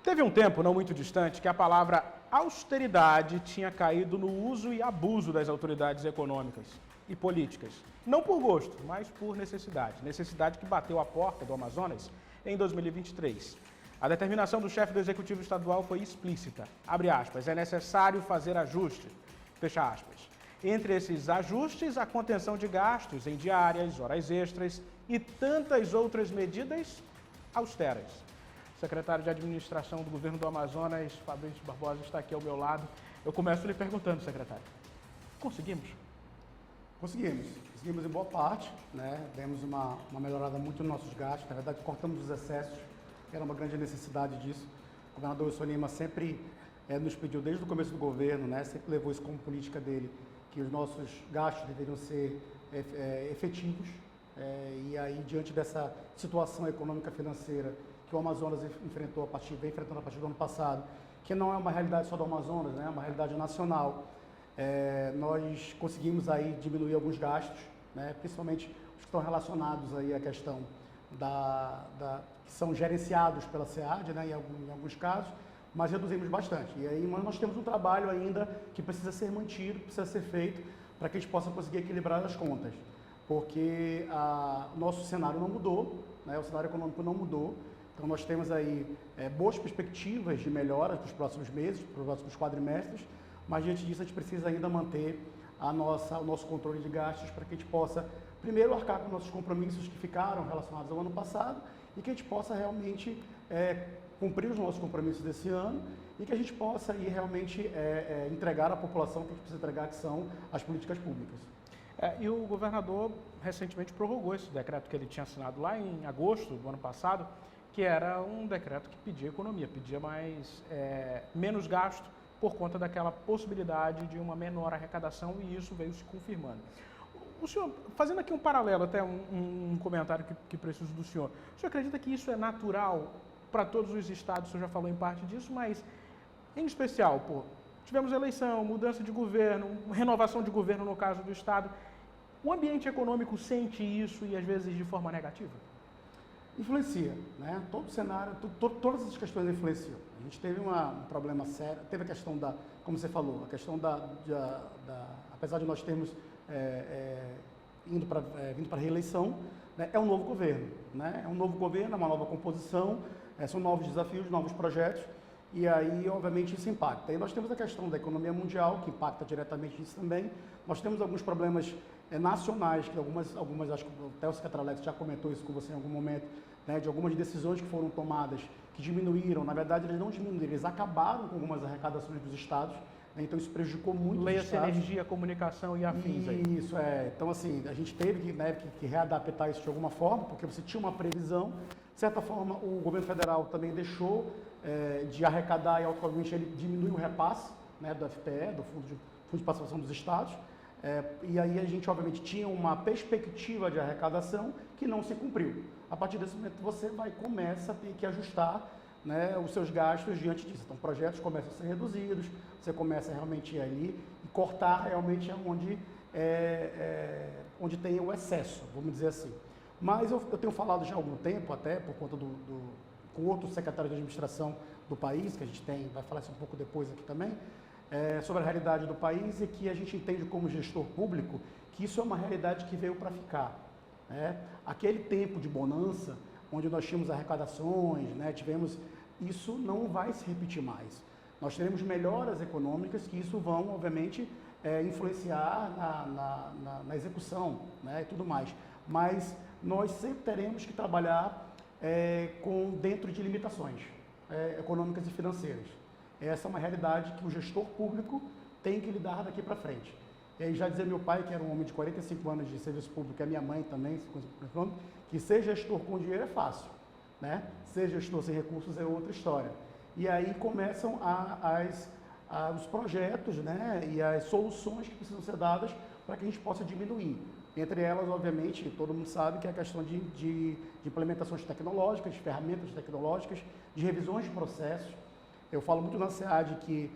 Teve um tempo não muito distante que a palavra austeridade tinha caído no uso e abuso das autoridades econômicas e políticas. Não por gosto, mas por necessidade. Necessidade que bateu a porta do Amazonas em 2023. A determinação do chefe do Executivo Estadual foi explícita. Abre aspas, é necessário fazer ajustes. Fecha aspas. Entre esses ajustes, a contenção de gastos em diárias, horas extras e tantas outras medidas austeras. O secretário de Administração do Governo do Amazonas, Fabrício Barbosa, está aqui ao meu lado. Eu começo lhe perguntando, secretário, conseguimos? Conseguimos em boa parte, né? Demos uma melhorada muito nos nossos gastos, na verdade cortamos os excessos, que era uma grande necessidade disso. O governador Wilson Lima sempre nos pediu, desde o começo do governo, né? Sempre levou isso como política dele, que os nossos gastos deveriam ser efetivos, e aí diante dessa situação econômica financeira que o Amazonas vem enfrentando a partir do ano passado, que não é uma realidade só do Amazonas, né? É uma realidade nacional. Nós conseguimos aí diminuir alguns gastos, né? Principalmente os que estão relacionados aí à questão que são gerenciados pela SEAD, né? Em alguns casos, mas reduzimos bastante. E aí nós temos um trabalho ainda que precisa ser mantido, precisa ser feito para que a gente possa conseguir equilibrar as contas, porque o nosso cenário não mudou, né? O cenário econômico não mudou. Então nós temos aí boas perspectivas de melhora para os próximos meses, para os próximos quadrimestres, mas diante disso a gente precisa ainda manter o nosso controle de gastos para que a gente possa, primeiro, arcar com nossos compromissos que ficaram relacionados ao ano passado e que a gente possa realmente cumprir os nossos compromissos desse ano e que a gente possa aí realmente entregar à população o que a gente precisa entregar, que são as políticas públicas. E o governador recentemente prorrogou esse decreto que ele tinha assinado lá em agosto do ano passado, que era um decreto que pedia economia, pedia menos gasto por conta daquela possibilidade de uma menor arrecadação, e isso veio se confirmando. O senhor, fazendo aqui um paralelo, até um comentário que preciso do senhor, o senhor acredita que isso é natural para todos os estados? O senhor já falou em parte disso, mas em especial, tivemos eleição, mudança de governo, renovação de governo no caso do estado. O ambiente econômico sente isso e às vezes de forma negativa? Influencia, né? Todo o cenário, todas as questões influenciam. A gente teve um problema sério, teve a questão como você falou, a questão apesar de nós termos vindo para a reeleição, né? É um novo governo, né? É um novo governo, é uma nova composição, são novos desafios, novos projetos, e aí, obviamente, isso impacta. E nós temos a questão da economia mundial, que impacta diretamente isso também. Nós temos alguns problemas nacionais, que algumas, acho que até o secretário Alex já comentou isso com você em algum momento, né, de algumas decisões que foram tomadas, que diminuíram. Na verdade, eles não diminuíram, eles acabaram com algumas arrecadações dos estados, né, então isso prejudicou muito os estados. Leia-se energia, comunicação e afins aí. Isso, Então, assim, a gente teve que readaptar isso de alguma forma, porque você tinha uma previsão. De certa forma, o governo federal também deixou de arrecadar e, automaticamente, ele diminuiu o repasse, né, do FPE, do Fundo de Participação dos Estados. E aí a gente, obviamente, tinha uma perspectiva de arrecadação que não se cumpriu. A partir desse momento, você começa a ter que ajustar, né, os seus gastos diante disso. Então, projetos começam a ser reduzidos, você começa realmente a ir ali e cortar realmente onde tem o excesso, vamos dizer assim. Mas eu tenho falado já há algum tempo, até por conta com outro secretário de administração do país, que a gente vai falar isso um pouco depois aqui também, sobre a realidade do país, e que a gente entende como gestor público que isso é uma realidade que veio para ficar. Aquele tempo de bonança, onde nós tínhamos arrecadações, né, isso não vai se repetir mais. Nós teremos melhoras econômicas que isso vão, obviamente, influenciar na execução, né, e tudo mais. Mas nós sempre teremos que trabalhar dentro de limitações econômicas e financeiras. Essa é uma realidade que o gestor público tem que lidar daqui para frente. E aí já dizia meu pai, que era um homem de 45 anos de serviço público, e a minha mãe também, que ser gestor com dinheiro é fácil, né? Ser gestor sem recursos é outra história. E aí começam os projetos, né, e as soluções que precisam ser dadas para que a gente possa diminuir. Entre elas, obviamente, todo mundo sabe que é a questão de implementações tecnológicas, de ferramentas tecnológicas, de revisões de processos. Eu falo muito na SEAD que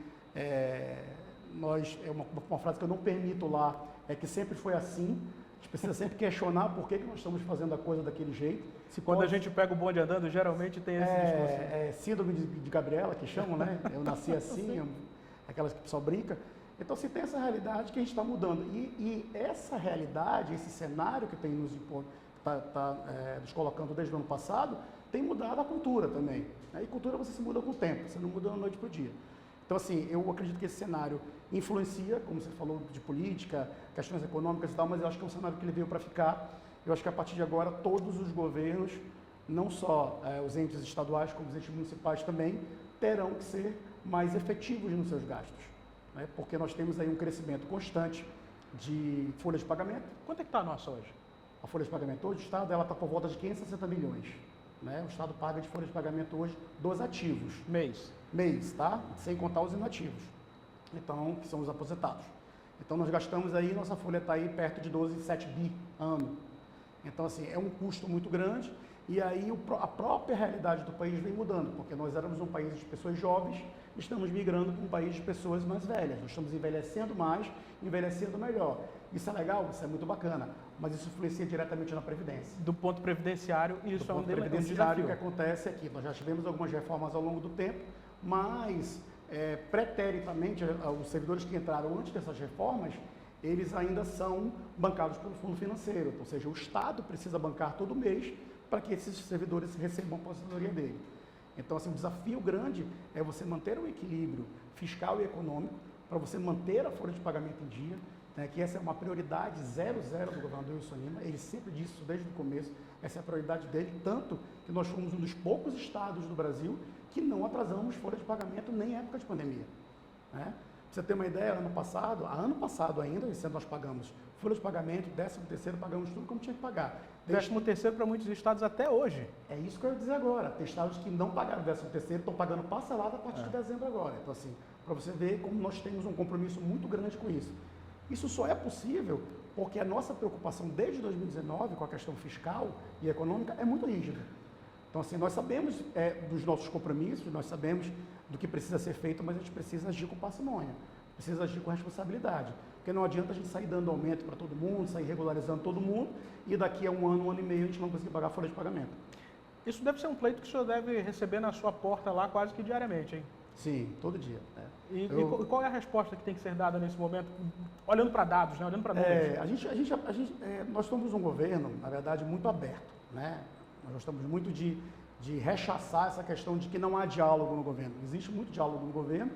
uma frase que eu não permito lá, é que sempre foi assim, gente precisa sempre questionar por que nós estamos fazendo a coisa daquele jeito. Se Quando a gente pega o bonde andando, geralmente tem esse discurso. Síndrome de Gabriela, que chamam, né? Eu nasci assim, aquelas que o pessoal brinca. Então, se tem essa realidade que a gente está mudando. E essa realidade, esse cenário que tem nos nos colocando desde o ano passado, tem mudado a cultura também. Né? E cultura você se muda com o tempo, você não muda da noite para o dia. Então, assim, eu acredito que esse cenário influencia, como você falou, de política, questões econômicas e tal, mas eu acho que é um cenário que ele veio para ficar. Eu acho que a partir de agora, todos os governos, não só os entes estaduais, como os entes municipais também, terão que ser mais efetivos nos seus gastos. Né? Porque nós temos aí um crescimento constante de folha de pagamento. Quanto é que está a nossa hoje? A folha de pagamento hoje, o Estado está por volta de 560 milhões. Né? O Estado paga de folha de pagamento hoje dos ativos. Mês, tá? Sem contar os inativos. Então, que são os aposentados. Então, nós gastamos aí, nossa folha está aí perto de 12,7 bi ano. Então, assim, é um custo muito grande e aí a própria realidade do país vem mudando, porque nós éramos um país de pessoas jovens, estamos migrando para um país de pessoas mais velhas. Nós estamos envelhecendo mais, envelhecendo melhor. Isso é legal, isso é muito bacana, mas isso influencia diretamente na Previdência. Do ponto previdenciário, isso é um previdenciário. O que acontece aqui, nós já tivemos algumas reformas ao longo do tempo, mas preteritamente, os servidores que entraram antes dessas reformas, eles ainda são bancados pelo fundo financeiro, ou seja, o Estado precisa bancar todo mês para que esses servidores recebam a aposentadoria dele. Então, assim, um desafio grande é você manter um equilíbrio fiscal e econômico para você manter a folha de pagamento em dia, né, que essa é uma prioridade 00 do governador Wilson Lima, ele sempre disse isso desde o começo, essa é a prioridade dele, tanto que nós fomos um dos poucos estados do Brasil que não atrasamos folha de pagamento nem em época de pandemia. Né? Pra você ter uma ideia, ano passado ainda, esse ano nós pagamos folha de pagamento, 13º, pagamos tudo como tinha que pagar. 13º para muitos estados até hoje. É isso que eu ia dizer agora. Tem estados que não pagaram 13º, estão pagando parcelado a partir de dezembro agora. Então, assim, para você ver como nós temos um compromisso muito grande com isso. Isso só é possível porque a nossa preocupação desde 2019 com a questão fiscal e econômica é muito rígida. Então, assim, nós sabemos dos nossos compromissos, nós sabemos do que precisa ser feito, mas a gente precisa agir com parcimônia, precisa agir com responsabilidade. Porque não adianta a gente sair dando aumento para todo mundo, sair regularizando todo mundo, e daqui a um ano e meio, a gente não conseguir pagar a folha de pagamento. Isso deve ser um pleito que o senhor deve receber na sua porta lá quase que diariamente, hein? Sim, todo dia. E qual é a resposta que tem que ser dada nesse momento, olhando para dados, né? Olhando para números? Nós somos um governo, na verdade, muito aberto. Né? Nós gostamos muito de rechaçar essa questão de que não há diálogo no governo. Existe muito diálogo no governo.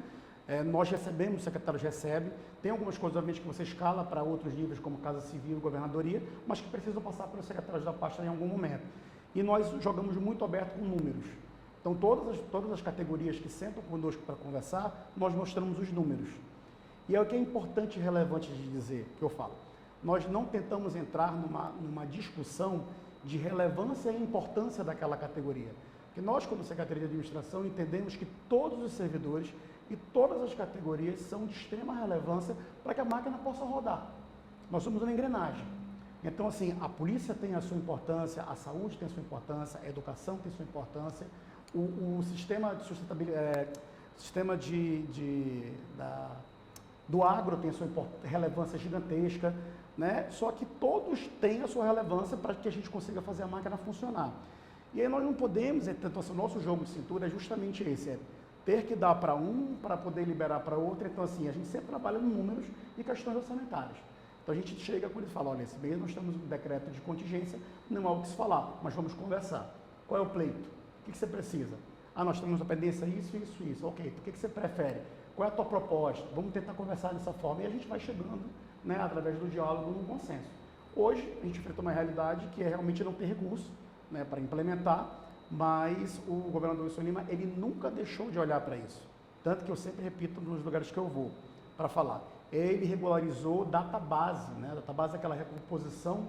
Nós recebemos, os secretários recebem, tem algumas coisas, obviamente, que você escala para outros níveis, como Casa Civil e Governadoria, mas que precisam passar pelos secretários da pasta em algum momento. E nós jogamos muito aberto com números. Então, todas as categorias que sentam conosco para conversar, nós mostramos os números. E é o que é importante e relevante de dizer, que eu falo. Nós não tentamos entrar numa discussão de relevância e importância daquela categoria. Porque nós, como Secretaria de Administração, entendemos que todos os servidores e todas as categorias são de extrema relevância para que a máquina possa rodar. Nós somos uma engrenagem. Então, assim, a polícia tem a sua importância, a saúde tem a sua importância, a educação tem a sua importância, o sistema de sustentabilidade, do agro tem a sua relevância gigantesca, né? Só que todos têm a sua relevância para que a gente consiga fazer a máquina funcionar. E aí nós não podemos, então, assim, o nosso jogo de cintura é justamente esse, ter que dar para um para poder liberar para outro. Então, assim, a gente sempre trabalha em números e questões orçamentárias. Então, a gente chega com eles e fala, olha, esse mês nós temos um decreto de contingência, não há o que se falar, mas vamos conversar. Qual é o pleito? O que você precisa? Nós temos uma pendência isso. Ok, o que você prefere? Qual é a tua proposta? Vamos tentar conversar dessa forma e a gente vai chegando, né, através do diálogo, num consenso. Hoje, a gente enfrenta uma realidade que é realmente não ter recurso, né, para implementar, mas o governador Wilson Lima, ele nunca deixou de olhar para isso. Tanto que eu sempre repito nos lugares que eu vou para falar. Ele regularizou database, né? Database é aquela recomposição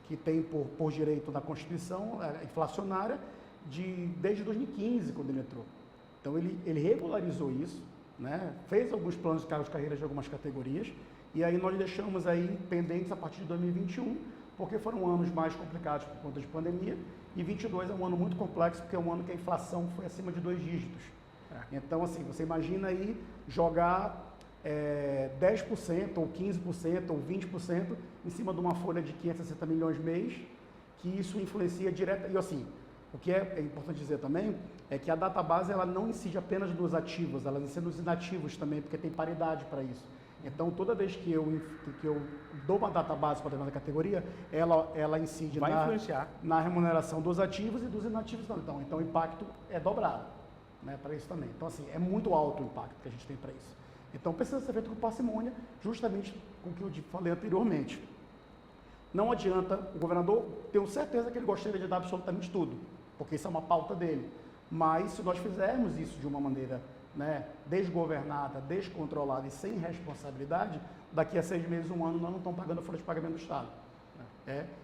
que tem por direito na Constituição, inflacionária, desde 2015, quando ele entrou. Então, ele regularizou isso, né? Fez alguns planos de carreiras de algumas categorias, e aí nós deixamos aí pendentes a partir de 2021, porque foram anos mais complicados por conta de pandemia, e 22 é um ano muito complexo, porque é um ano que a inflação foi acima de 2 dígitos. Então, assim, você imagina aí jogar 10% ou 15% ou 20% em cima de uma folha de 560 milhões mês, que isso influencia direto. E assim, o que é importante dizer também é que a database ela não incide apenas nos ativos, ela incide nos inativos também, porque tem paridade para isso. Então, toda vez que eu dou uma database para determinada categoria, ela incide na remuneração dos ativos e dos inativos também. Então, o impacto é dobrado, né, para isso também. Então, assim, é muito alto o impacto que a gente tem para isso. Então, precisa ser feito com parcimônia, justamente com o que eu falei anteriormente. Não adianta, o governador, tenho certeza que ele gostaria de dar absolutamente tudo, porque isso é uma pauta dele. Mas, se nós fizermos isso de uma maneira, né, desgovernada, descontrolada e sem responsabilidade, daqui a 6 meses, 1 ano, nós não estamos pagando a folha de pagamento do Estado.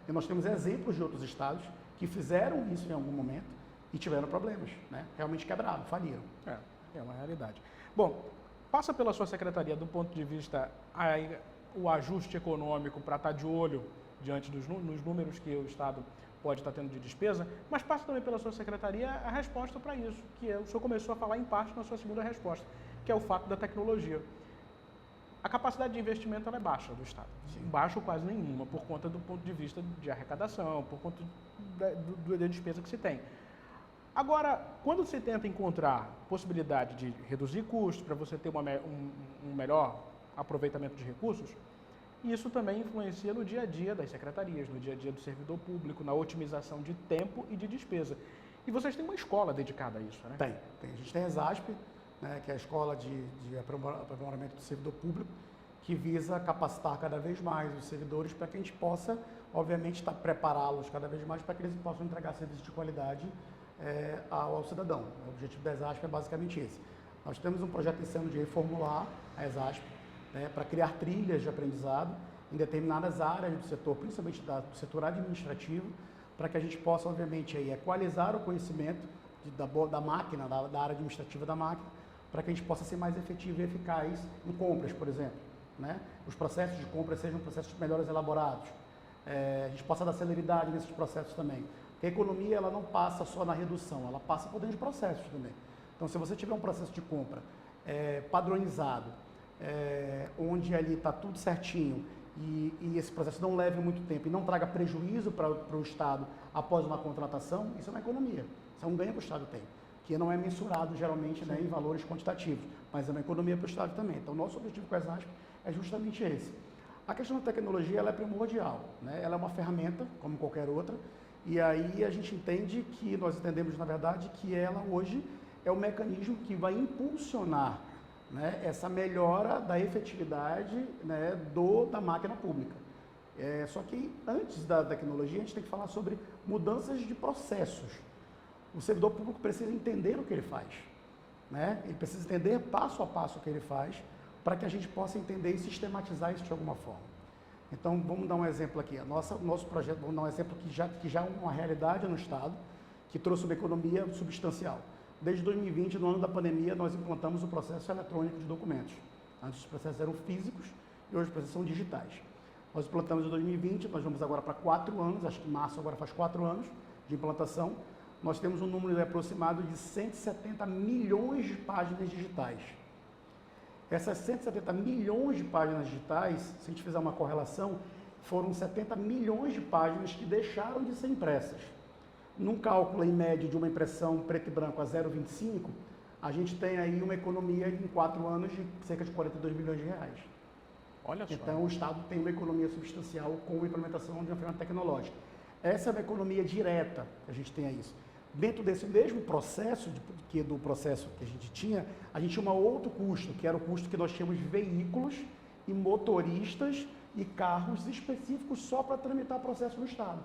E nós temos exemplos de outros estados que fizeram isso em algum momento e tiveram problemas, né? Realmente quebraram, faliram. É uma realidade. Bom, passa pela sua secretaria do ponto de vista o ajuste econômico para estar de olho diante dos números que o Estado pode estar tendo de despesa, mas passa também pela sua secretaria a resposta para isso, que o senhor começou a falar em parte na sua segunda resposta, que é o fato da tecnologia. A capacidade de investimento ela é baixa do Estado, baixa ou quase nenhuma, por conta do ponto de vista de arrecadação, por conta da despesa que se tem. Agora, quando se tenta encontrar possibilidade de reduzir custos para você ter um melhor aproveitamento de recursos, isso também influencia no dia a dia das secretarias, no dia a dia do servidor público, na otimização de tempo e de despesa. E vocês têm uma escola dedicada a isso, né? Tem. A gente tem a ESASP, né, que é a Escola de Aprimoramento do Servidor Público, que visa capacitar cada vez mais os servidores para que a gente possa, obviamente, prepará-los cada vez mais para que eles possam entregar serviços de qualidade ao cidadão. O objetivo da ESASP é basicamente esse. Nós temos um projeto esse ano de reformular a ESASP, para criar trilhas de aprendizado em determinadas áreas do setor, principalmente do setor administrativo, para que a gente possa, obviamente, equalizar o conhecimento da máquina, da área administrativa da máquina, para que a gente possa ser mais efetivo e eficaz em compras, por exemplo. Né? Os processos de compra sejam processos melhores elaborados. A gente possa dar celeridade nesses processos também. Porque a economia ela não passa só na redução, ela passa por dentro de processos também. Então, se você tiver um processo de compra padronizado, onde ali está tudo certinho e esse processo não leve muito tempo e não traga prejuízo para o Estado após uma contratação, isso é uma economia, isso é um ganho que o Estado tem, que não é mensurado geralmente, né, em valores quantitativos, mas é uma economia para o Estado também. Então, nosso objetivo com a ESASP é justamente esse. A questão da tecnologia ela é primordial, né? Ela é uma ferramenta, como qualquer outra, e aí a gente entende que, nós entendemos na verdade que ela hoje é o mecanismo que vai impulsionar, né, essa melhora da efetividade, né, da máquina pública. Só que antes da tecnologia a gente tem que falar sobre mudanças de processos. O servidor público precisa entender o que ele faz, né? Ele precisa entender passo a passo o que ele faz para que a gente possa entender e sistematizar isso de alguma forma. Então vamos dar um exemplo aqui. Nosso projeto, vamos dar um exemplo que já é uma realidade no Estado, que trouxe uma economia substancial. Desde 2020, no ano da pandemia, nós implantamos o processo eletrônico de documentos. Antes os processos eram físicos e hoje os processos são digitais. Nós implantamos em 2020, nós vamos agora para 4 anos, acho que em março agora faz 4 anos de implantação. Nós temos um número aproximado de 170 milhões de páginas digitais. Essas 170 milhões de páginas digitais, se a gente fizer uma correlação, foram 70 milhões de páginas que deixaram de ser impressas. Num cálculo em média de uma impressão preto e branco a 0,25, a gente tem aí uma economia em 4 anos de cerca de 42 milhões de reais. Olha só. Então o Estado tem uma economia substancial com a implementação de uma ferramenta tecnológica. Essa é uma economia direta que a gente tem a isso. Dentro desse mesmo processo, do processo que a gente tinha um outro custo, que era o custo que nós tínhamos de veículos e motoristas e carros específicos só para tramitar processo no Estado.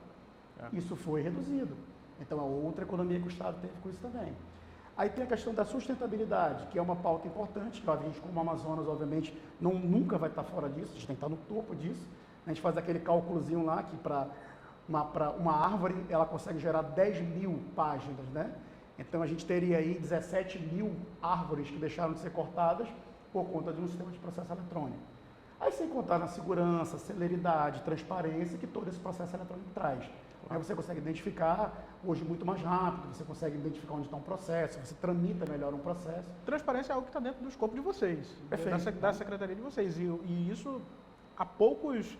Isso foi reduzido. Então, é outra economia que o Estado teve com isso também. Aí tem a questão da sustentabilidade, que é uma pauta importante, que a gente, como Amazonas, obviamente, nunca vai estar fora disso, a gente tem que estar no topo disso. A gente faz aquele cálculozinho lá, que para uma árvore, ela consegue gerar 10 mil páginas, né? Então, a gente teria aí 17 mil árvores que deixaram de ser cortadas por conta de um sistema de processo eletrônico. Aí, sem contar na segurança, celeridade, transparência que todo esse processo eletrônico traz. Aí você consegue identificar hoje muito mais rápido, você consegue identificar onde está um processo, você tramita melhor um processo. Transparência é algo que está dentro do escopo de vocês, Perfeito. da secretaria de vocês. E isso, a poucos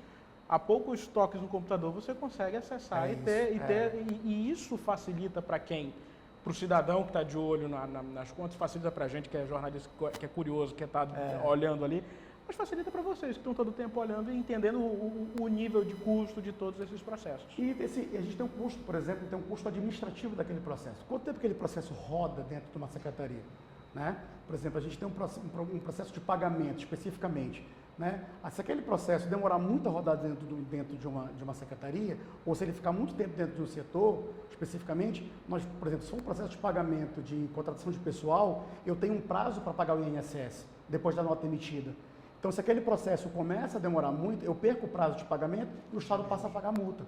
toques no computador, você consegue acessar e isso facilita para quem? Para o cidadão que está de olho nas contas, facilita para a gente que é jornalista, que é curioso, que está olhando ali, mas facilita para vocês que estão todo o tempo olhando e entendendo o nível de custo de todos esses processos. E a gente tem um custo, por exemplo, tem um custo administrativo daquele processo. Quanto tempo aquele processo roda dentro de uma secretaria? Né? Por exemplo, a gente tem um processo de pagamento especificamente. Né? Se aquele processo demorar muito a rodar dentro de uma secretaria, ou se ele ficar muito tempo dentro de um setor, especificamente, nós, por exemplo, se for um processo de pagamento de contratação de pessoal, eu tenho um prazo para pagar o INSS, depois da nota emitida. Então, se aquele processo começa a demorar muito, eu perco o prazo de pagamento e o Estado passa a pagar multa.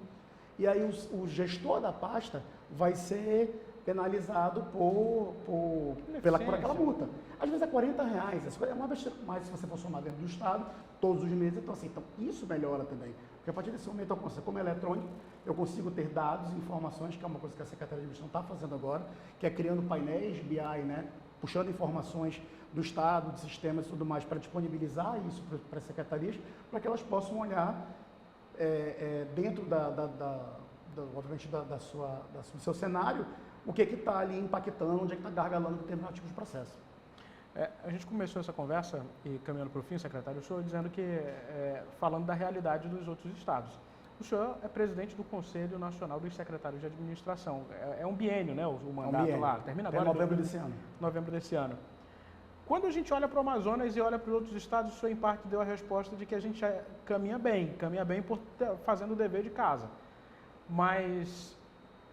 E aí o gestor da pasta vai ser penalizado por aquela multa. Às vezes é R$40, é uma besteira, mas se você for somar dentro do Estado, todos os meses, então isso melhora também. Porque a partir desse momento, como é eletrônico, eu consigo ter dados e informações, que é uma coisa que a Secretaria de Administração está fazendo agora, que é criando painéis BI, né, puxando informações do Estado, de sistemas e tudo mais, para disponibilizar isso para as secretarias, para que elas possam olhar dentro obviamente do seu cenário, o que está ali impactando, onde é que está gargalando determinado tipo de processo. A gente começou essa conversa, e caminhando para o fim, secretário, o senhor dizendo que, falando da realidade dos outros estados. O senhor é presidente do Conselho Nacional dos Secretários de Administração. É um biênio, né, o mandato lá. Termina agora. Novembro desse ano. Novembro desse ano. Quando a gente olha para o Amazonas e olha para os outros estados, o senhor, em parte, deu a resposta de que a gente caminha bem fazendo o dever de casa. Mas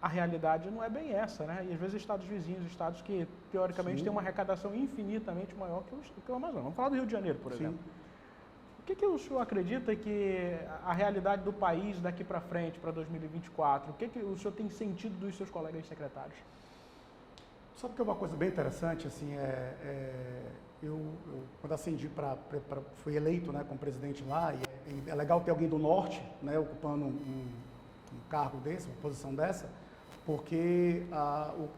a realidade não é bem essa, né? E às vezes estados vizinhos, estados que, teoricamente, têm uma arrecadação infinitamente maior que o Amazonas. Vamos falar do Rio de Janeiro, por exemplo. O que o senhor acredita que a realidade do país daqui para frente, para 2024, o que o senhor tem sentido dos seus colegas secretários? Sabe que é uma coisa bem interessante, assim, eu quando acendi fui eleito, né, como presidente lá, e é legal ter alguém do norte, né, ocupando um cargo desse, uma posição dessa, porque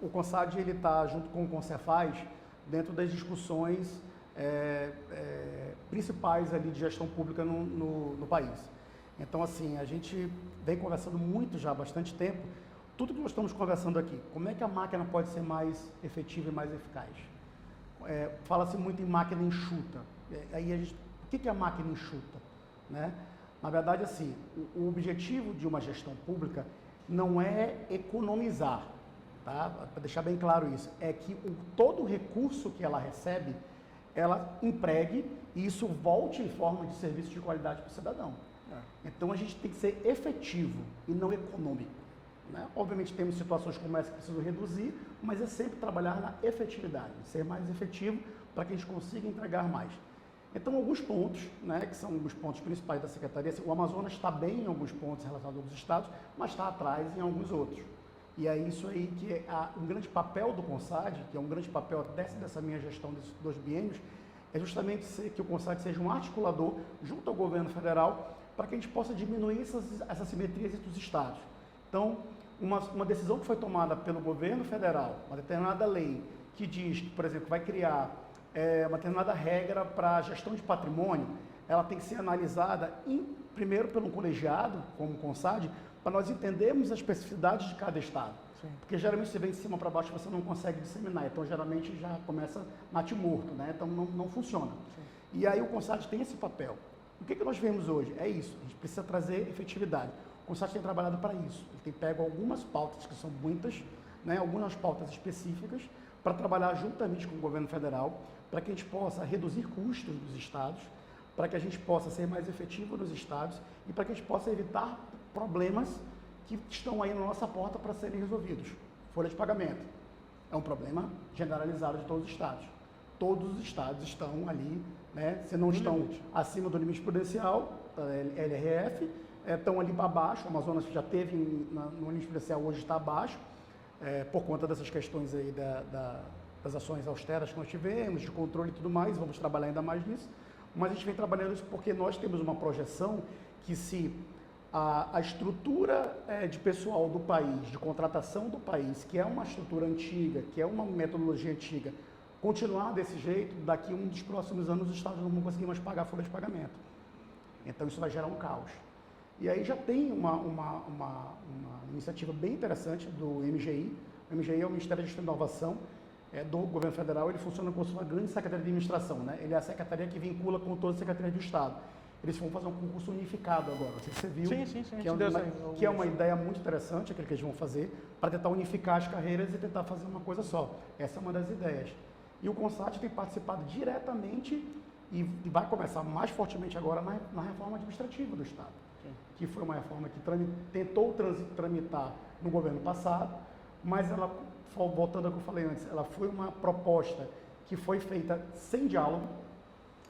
o CONSAD ele está junto com o CONCEFAZ dentro das discussões principais ali de gestão pública no país. Então, assim, a gente vem conversando muito já há bastante tempo. Tudo que nós estamos conversando aqui, como é que a máquina pode ser mais efetiva e mais eficaz? Fala-se muito em máquina enxuta. O que é a máquina enxuta? Né? Na verdade, assim, o objetivo de uma gestão pública não é economizar, tá? Para deixar bem claro isso, é que todo o recurso que ela recebe, ela empregue e isso volte em forma de serviço de qualidade para o cidadão. Então, a gente tem que ser efetivo e não econômico. Né? Obviamente temos situações como essa que precisam reduzir, mas é sempre trabalhar na efetividade, ser mais efetivo para que a gente consiga entregar mais. Então, alguns pontos, né, que são os pontos principais da Secretaria, o Amazonas está bem em alguns pontos relacionados a alguns estados, mas está atrás em alguns outros. E é isso aí que é um grande papel do CONSAD, que é um grande papel dessa minha gestão desses 2 biênios, é justamente que o CONSAD seja um articulador junto ao governo federal para que a gente possa diminuir essas assimetrias entre os estados. Então, uma decisão que foi tomada pelo governo federal, uma determinada lei, que diz que, por exemplo, vai criar uma determinada regra para a gestão de patrimônio, ela tem que ser analisada primeiro pelo colegiado, como o CONSAD, para nós entendermos as especificidades de cada estado. Sim. Porque geralmente você vem de cima para baixo você não consegue disseminar, então geralmente já começa natimorto, né? Então não funciona. Sim. E aí o CONSAD tem esse papel. O que nós vemos hoje? É isso, a gente precisa trazer efetividade. O CONSAD tem trabalhado para isso, ele tem pego algumas pautas, que são muitas, né, algumas pautas específicas, para trabalhar juntamente com o governo federal, para que a gente possa reduzir custos dos estados, para que a gente possa ser mais efetivo nos estados e para que a gente possa evitar problemas que estão aí na nossa porta para serem resolvidos. Folha de pagamento é um problema generalizado de todos os estados. Todos os estados estão ali, né, se não estão acima do limite prudencial, LRF, estão ali para baixo. O Amazonas já teve no limite prudencial, hoje está abaixo, por conta dessas questões aí das ações austeras que nós tivemos, de controle e tudo mais, vamos trabalhar ainda mais nisso. Mas a gente vem trabalhando isso porque nós temos uma projeção que se a estrutura de pessoal do país, de contratação do país, que é uma estrutura antiga, que é uma metodologia antiga, continuar desse jeito, daqui a um dos próximos anos os estados não vão conseguir mais pagar a folha de pagamento. Então isso vai gerar um caos. E aí já tem uma iniciativa bem interessante do MGI. O MGI é o Ministério de Inovação do Governo Federal. Ele funciona como uma grande secretaria de administração, né? Ele é a secretaria que vincula com todas as secretarias do Estado. Eles vão fazer um concurso unificado agora. Não sei se você viu, Sim. que é uma ideia muito interessante, aquele que eles vão fazer, para tentar unificar as carreiras e tentar fazer uma coisa só. Essa é uma das ideias. E o CONSAT tem participado diretamente e vai começar mais fortemente agora na reforma administrativa do Estado, que foi uma reforma que tentou tramitar no governo passado, mas ela, voltando ao que eu falei antes, ela foi uma proposta que foi feita sem diálogo.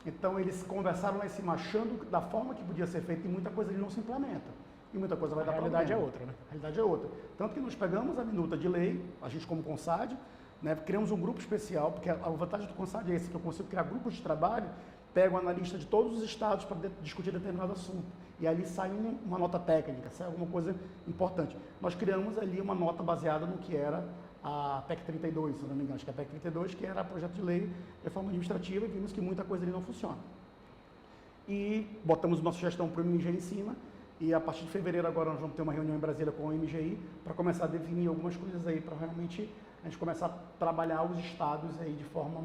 Então eles conversaram lá em cima achando da forma que podia ser feita e muita coisa ali não se implementa. E muita coisa vai dar problema. A realidade é outra, né? A realidade é outra. Tanto que nós pegamos a minuta de lei, a gente como CONSAD, né, criamos um grupo especial, porque a vantagem do CONSAD é esse, que eu consigo criar grupos de trabalho, pego o analista de todos os estados para discutir determinado assunto. E ali sai uma nota técnica, sai alguma coisa importante. Nós criamos ali uma nota baseada no que era a PEC 32, se não me engano, acho que é a PEC 32, que era projeto de lei de reforma administrativa, e vimos que muita coisa ali não funciona. E botamos uma sugestão para o MGI em cima, e a partir de fevereiro agora nós vamos ter uma reunião em Brasília com o MGI para começar a definir algumas coisas aí, para realmente a gente começar a trabalhar os estados aí de forma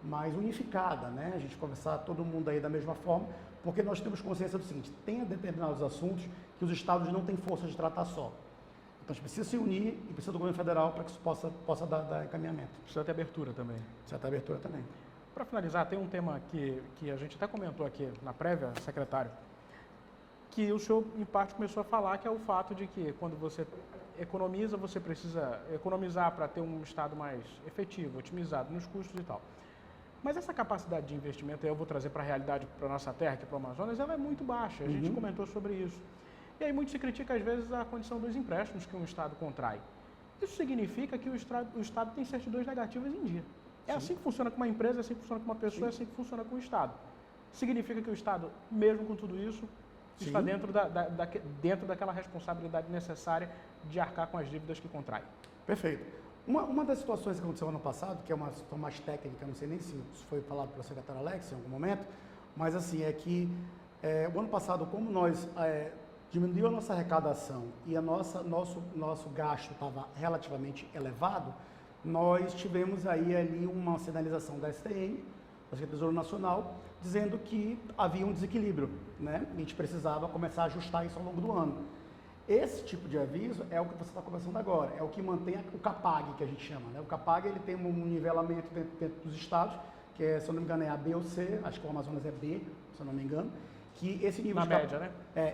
mais unificada, né? A gente conversar todo mundo aí da mesma forma, porque nós temos consciência do seguinte: tem determinados assuntos que os estados não têm força de tratar só. Então a gente precisa se unir e precisa do governo federal para que isso possa dar encaminhamento. Precisa ter abertura também. Precisa ter abertura também. Para finalizar, tem um tema que a gente até comentou aqui na prévia, secretário, que o senhor, em parte, começou a falar, que é o fato de que quando você economiza, você precisa economizar para ter um Estado mais efetivo, otimizado nos custos e tal. Mas essa capacidade de investimento, eu vou trazer para a realidade, para a nossa terra, que é para o Amazonas, ela é muito baixa. A gente comentou sobre isso. E aí muito se critica, às vezes, a condição dos empréstimos que um Estado contrai. Isso significa que o Estado tem certidões negativas em dia. É assim que funciona com uma empresa, é assim que funciona com uma pessoa, é assim que funciona com o Estado. Significa que o Estado, mesmo com tudo isso, está dentro daquela responsabilidade necessária de arcar com as dívidas que contrai. Perfeito. Uma das situações que aconteceu ano passado, que é uma situação mais técnica, não sei nem se isso foi falado pelo secretário Alex em algum momento, mas assim, é que o ano passado, como nós diminuiu a nossa arrecadação e nosso gasto estava relativamente elevado, nós tivemos ali uma sinalização da STN, da Secretaria do Tesouro Nacional, dizendo que havia um desequilíbrio, né? A gente precisava começar a ajustar isso ao longo do ano. Esse tipo de aviso é o que você está conversando agora, é o que mantém o CAPAG, que a gente chama, né? O CAPAG, ele tem um nivelamento dentro dos estados, que se eu não me engano é A, B ou C, acho que o Amazonas é B, se eu não me engano, que esse nível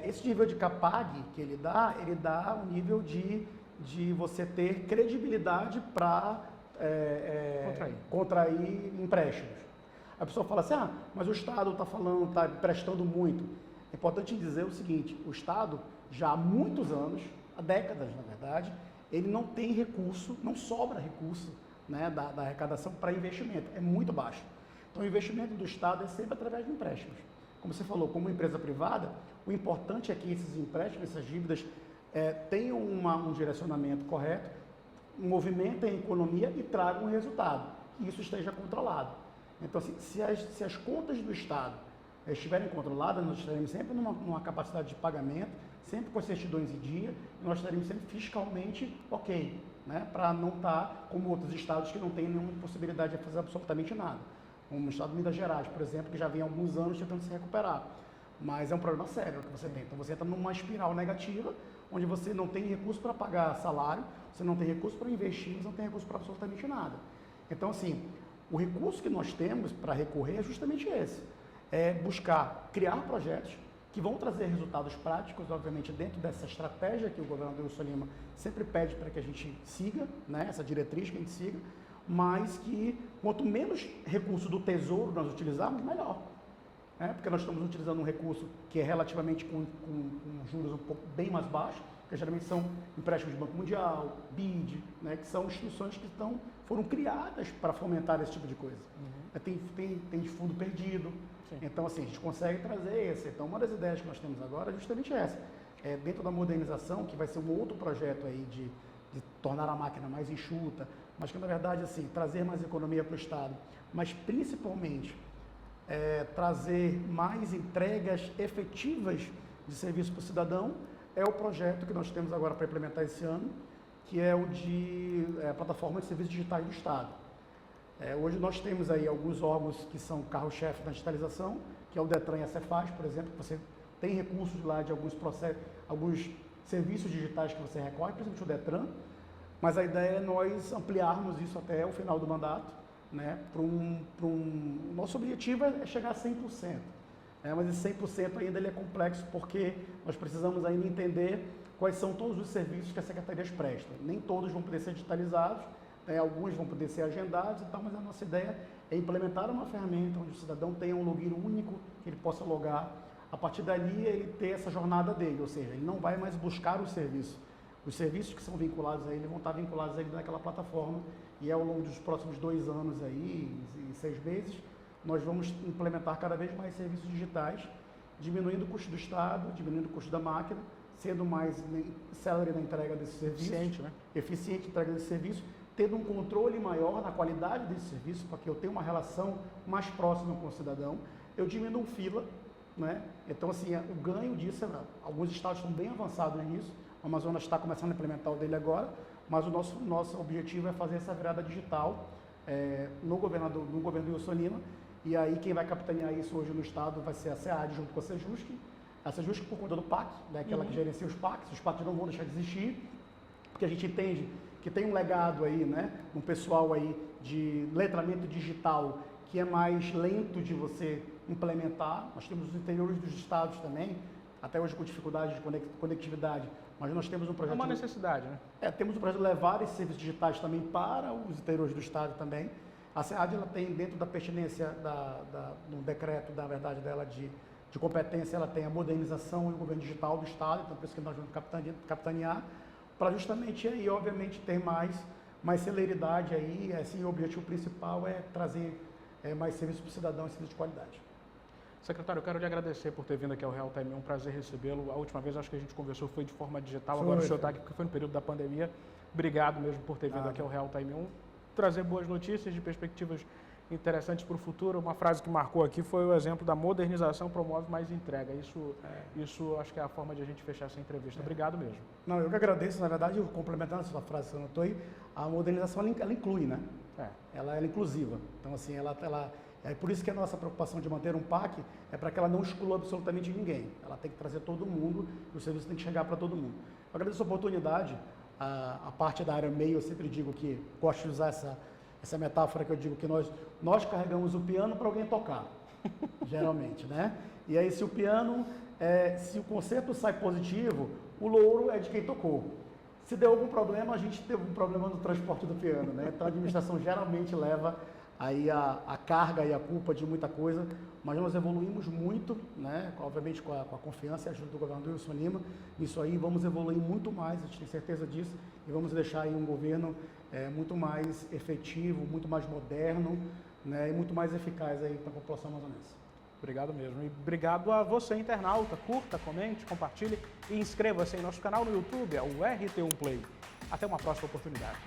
esse nível de CAPAG que ele dá um nível de você ter credibilidade para contrair empréstimos. A pessoa fala assim, mas o Estado está emprestando muito. É importante dizer o seguinte: o Estado, já há muitos anos, há décadas na verdade, ele não tem recurso, não sobra recurso, né, da arrecadação para investimento, é muito baixo. Então o investimento do Estado é sempre através de empréstimos. Como você falou, como empresa privada, o importante é que esses empréstimos, essas dívidas, tenham um direcionamento correto, movimentem a economia e tragam um resultado, e isso esteja controlado. Então, assim, se as contas do Estado estiverem controladas, nós estaremos sempre numa capacidade de pagamento, sempre com as certidões em dia, e nós estaremos sempre fiscalmente ok, né, para não estar como outros estados que não têm nenhuma possibilidade de fazer absolutamente nada. Como o estado de Minas Gerais, por exemplo, que já vem há alguns anos tentando se recuperar. Mas é um problema sério que você tem. Então você entra numa espiral negativa, onde você não tem recurso para pagar salário, você não tem recurso para investir, você não tem recurso para absolutamente nada. Então, assim, o recurso que nós temos para recorrer é justamente esse. É buscar criar projetos que vão trazer resultados práticos, obviamente, dentro dessa estratégia que o governador Wilson Lima sempre pede para que a gente siga, né, essa diretriz que a gente siga, mas que quanto menos recurso do Tesouro nós utilizarmos, melhor. Porque nós estamos utilizando um recurso que é relativamente com juros um pouco bem mais baixos, que geralmente são empréstimos do Banco Mundial, BID, né, que são instituições que foram criadas para fomentar esse tipo de coisa. Tem fundo perdido. Sim. Então, assim, a gente consegue trazer esse. Então, uma das ideias que nós temos agora é justamente essa. dentro da modernização, que vai ser um outro projeto aí de tornar a máquina mais enxuta, mas que na verdade assim, trazer mais economia para o Estado, mas principalmente trazer mais entregas efetivas de serviço para o cidadão, é o projeto que nós temos agora para implementar esse ano, que é o de plataforma de serviços digitais do Estado. Hoje nós temos aí alguns órgãos que são carro-chefe da digitalização, que é o Detran e a Cefaz, por exemplo, que você tem recursos lá de alguns processos, alguns serviços digitais que você recorre, principalmente o Detran, mas a ideia é nós ampliarmos isso até o final do mandato, né? Nosso objetivo é chegar a 100%, mas esse 100% ainda ele é complexo porque nós precisamos ainda entender quais são todos os serviços que as secretarias prestam. Nem todos vão poder ser digitalizados, alguns vão poder ser agendados e tal, mas a nossa ideia é implementar uma ferramenta onde o cidadão tenha um login único, que ele possa logar. A partir dali, ele ter essa jornada dele, ou seja, ele não vai mais buscar o serviço. Os serviços que são vinculados a ele vão estar vinculados a ele naquela plataforma e ao longo dos próximos 2 anos aí, e 6 meses, nós vamos implementar cada vez mais serviços digitais, diminuindo o custo do Estado, diminuindo o custo da máquina, sendo mais célere na entrega desse serviço, eficiente na entrega desse serviço, tendo um controle maior na qualidade desse serviço, porque eu tenho uma relação mais próxima com o cidadão, eu diminuo fila, né? Então, assim, o ganho disso, alguns estados estão bem avançados nisso, o Amazonas está começando a implementar o dele agora, mas o nosso objetivo é fazer essa virada digital no governo do Wilson Lima, e aí quem vai capitanear isso hoje no estado vai ser a SEAD junto com a Sejusc, por conta do PAC, né, aquela que gerencia os PACs não vão deixar de existir, porque a gente entende que tem um legado aí, né, um pessoal aí de letramento digital que é mais lento de você implementar. Nós temos os interiores dos estados também, até hoje com dificuldade de conectividade, mas nós temos um projeto... É uma necessidade, né? Temos um projeto de levar esses serviços digitais também para os interiores do estado também. A SEAD, ela tem, dentro da pertinência no decreto, na verdade, dela de competência, ela tem a modernização e o governo digital do estado, então por isso que nós vamos capitanear, para justamente aí, obviamente, ter mais celeridade aí, assim, o objetivo principal é trazer mais serviço para o cidadão e serviço de qualidade. Secretário, eu quero lhe agradecer por ter vindo aqui ao Real Time, é um prazer recebê-lo. A última vez acho que a gente conversou foi de forma digital, agora o senhor está aqui porque foi no período da pandemia. Obrigado mesmo por ter vindo aqui ao Real Time 1, trazer boas notícias de perspectivas interessantes para o futuro. Uma frase que marcou aqui foi o exemplo da modernização promove mais entrega. Isso acho que é a forma de a gente fechar essa entrevista. Obrigado mesmo. Não, eu que agradeço, na verdade, complementando a sua frase que você anotou aí, a modernização ela inclui, né? Ela é inclusiva. Então, assim, é por isso que a nossa preocupação de manter um PAC é para que ela não exclua absolutamente ninguém. Ela tem que trazer todo mundo e o serviço tem que chegar para todo mundo. Eu agradeço a oportunidade. A parte da área MEI, eu sempre digo que gosto de usar essa metáfora que eu digo que nós carregamos o piano para alguém tocar, geralmente, né? E aí se o piano, se o concerto sai positivo, o louro é de quem tocou. Se deu algum problema, a gente teve um problema no transporte do piano, né? Então a administração geralmente leva aí a carga e a culpa de muita coisa, mas nós evoluímos muito, né? Obviamente com a confiança e a ajuda do governador Wilson Lima, isso aí vamos evoluir muito mais, a gente tem certeza disso, e vamos deixar aí um governo muito mais efetivo, muito mais moderno, né? E muito mais eficaz aí para a população amazonense. Obrigado mesmo. E obrigado a você, internauta. Curta, comente, compartilhe e inscreva-se em nosso canal no YouTube, é o RT1 Play. Até uma próxima oportunidade.